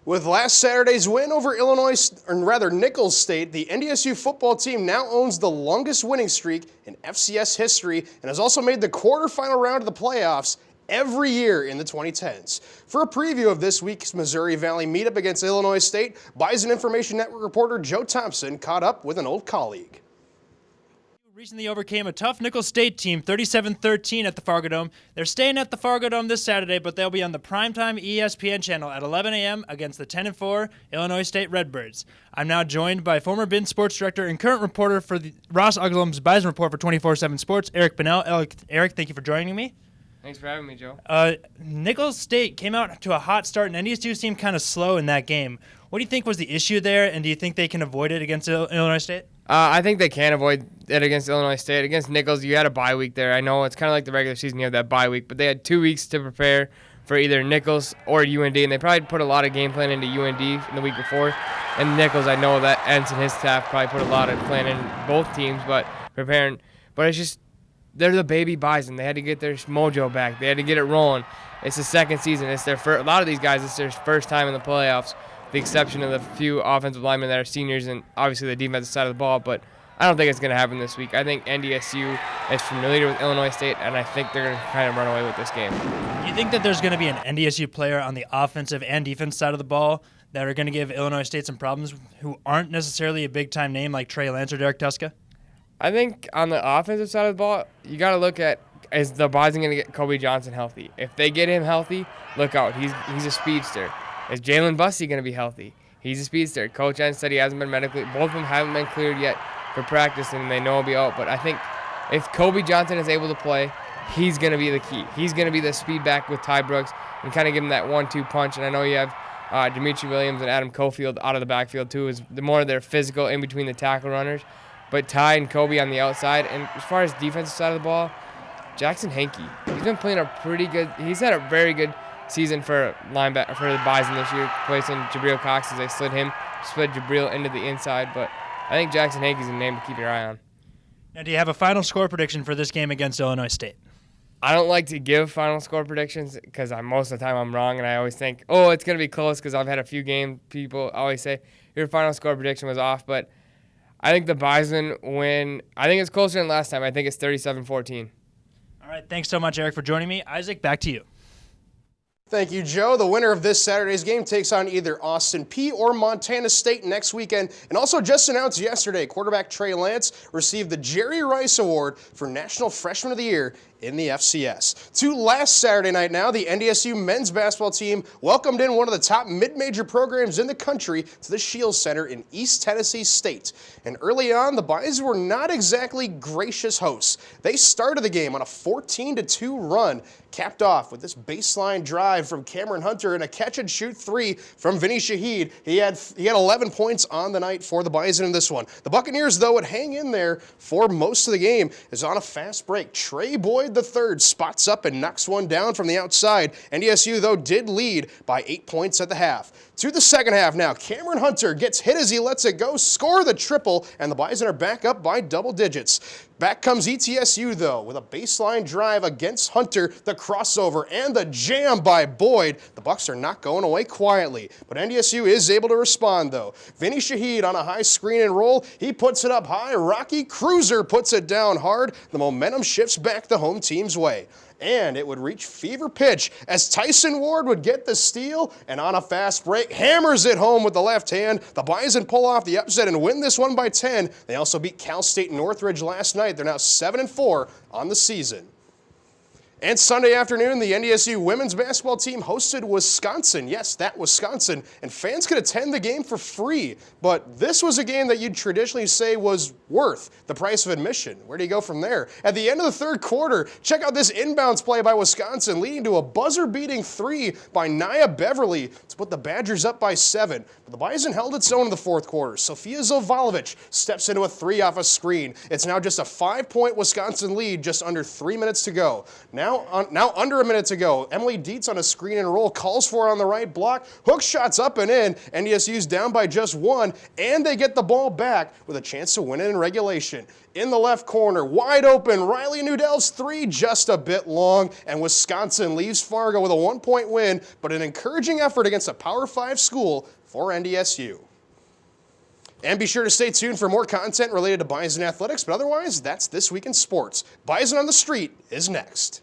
With last Saturday's win over Nicholls State, the NDSU football team now owns the longest winning streak in FCS history and has also made the quarterfinal round of the playoffs every year in the 2010s. For a preview of this week's Missouri Valley meetup against Illinois State, Bison Information Network reporter Joe Thompson caught up with an old colleague. Recently overcame a tough Nicholls State team 37-13 at the Fargo Dome. They're staying at the Fargo Dome this Saturday, but they'll be on the primetime ESPN channel at 11 a.m. against the 10-4 Illinois State Redbirds. I'm now joined by former BIN sports director and current reporter for the Ross Uglum's Bison Report for 24/7 Sports, Eric Bunnell. Eric, thank you for joining me. Thanks for having me, Joe. Nicholls State came out to a hot start, and NDSU seemed kind of slow in that game. What do you think was the issue there, and do you think they can avoid it against Illinois State? I think they can avoid it against Illinois State. Against Nicholls, you had a bye week there. I know it's kind of like the regular season, you have that bye week, but they had 2 weeks to prepare for either Nicholls or UND, and they probably put a lot of game plan into UND in the week before. And Nicholls, I know that Entz and his staff probably put a lot of plan in both teams, but preparing. But it's just, they're the baby Bison. They had to get their mojo back. They had to get it rolling. It's the second season. It's their first, a lot of these guys, it's their first time in the playoffs, with the exception of the few offensive linemen that are seniors and obviously the defensive side of the ball. But I don't think it's going to happen this week. I think NDSU is familiar with Illinois State, and I think they're going to kind of run away with this game. Do you think that there's going to be an NDSU player on the offensive and defense side of the ball that are going to give Illinois State some problems who aren't necessarily a big-time name like Trey Lance or Derek Tuska? I think on the offensive side of the ball, you got to look at, is the Bison going to get Kobe Johnson healthy? If they get him healthy, look out. He's a speedster. Is Jalen Bussey going to be healthy? He's a speedster. Coach Entz said he hasn't been medically. Both of them haven't been cleared yet for practice, and they know he'll be out. But I think if Kobe Johnson is able to play, he's going to be the key. He's going to be the speed back with Ty Brooks and kind of give him that 1-2 punch. And I know you have Dimitri Williams and Adam Cofield out of the backfield too. Is the more they're physical in between the tackle runners. But Ty and Kobe on the outside. And as far as defensive side of the ball, Jackson Hankey. He's been playing a pretty good. He's had a very good season for linebacker for the Bison this year, replacing Jabril Cox as they slid Jabril into the inside. But I think Jackson Hankey's a name to keep your eye on. Now, do you have a final score prediction for this game against Illinois State? I don't like to give final score predictions because most of the time I'm wrong, and I always think, oh, it's going to be close because I've had a few game people always say your final score prediction was off. But I think the Bison win. I think it's closer than last time. I think it's 37-14. All right, thanks so much, Eric, for joining me. Isaac, back to you. Thank you, Joe. The winner of this Saturday's game takes on either Austin Peay or Montana State next weekend. And also just announced yesterday, quarterback Trey Lance received the Jerry Rice Award for National Freshman of the Year in the FCS. To last Saturday night now, the NDSU men's basketball team welcomed in one of the top mid-major programs in the country to the Shields Center in East Tennessee State. And early on, the Bison were not exactly gracious hosts. They started the game on a 14-2 run, capped off with this baseline drive from Cameron Hunter and a catch-and-shoot three from Vinny Shaheed. He had 11 points on the night for the Bison in this one. The Buccaneers, though, would hang in there for most of the game. As on a fast break, Trey Boyd III spots up and knocks one down from the outside. NDSU, though, did lead by 8 points at the half. To the second half now, Cameron Hunter gets hit as he lets it go, score the triple, and the Bison are back up by double digits. Back comes ETSU, though, with a baseline drive against Hunter, the crossover, and the jam by Boyd. The Bucs are not going away quietly, but NDSU is able to respond, though. Vinny Shaheed on a high screen and roll. He puts it up high. Rocky Cruiser puts it down hard. The momentum shifts back the home team's way. And it would reach fever pitch as Tyson Ward would get the steal and on a fast break, hammers it home with the left hand. The Bison pull off the upset and win this one by 10. They also beat Cal State Northridge last night. They're now 7-4 on the season. And Sunday afternoon, the NDSU women's basketball team hosted Wisconsin. Yes, that Wisconsin. And fans could attend the game for free. But this was a game that you'd traditionally say was worth the price of admission. Where do you go from there? At the end of the third quarter, check out this inbounds play by Wisconsin, leading to a buzzer-beating three by Nia Beverly to put the Badgers up by 7. But the Bison held its own in the fourth quarter. Sofia Zovalovic steps into a three off a screen. It's now just a 5-point Wisconsin lead, just under 3 minutes to go. Now Now under a minute to go. Emily Dietz on a screen and roll, calls for it on the right block, hook shots up and in. NDSU's down by just one, and they get the ball back with a chance to win it in regulation. In the left corner, wide open, Riley Newdell's three just a bit long, and Wisconsin leaves Fargo with a 1-point win, but an encouraging effort against a Power 5 school for NDSU. And be sure to stay tuned for more content related to Bison Athletics, but otherwise, that's This Week in Sports. Bison on the Street is next.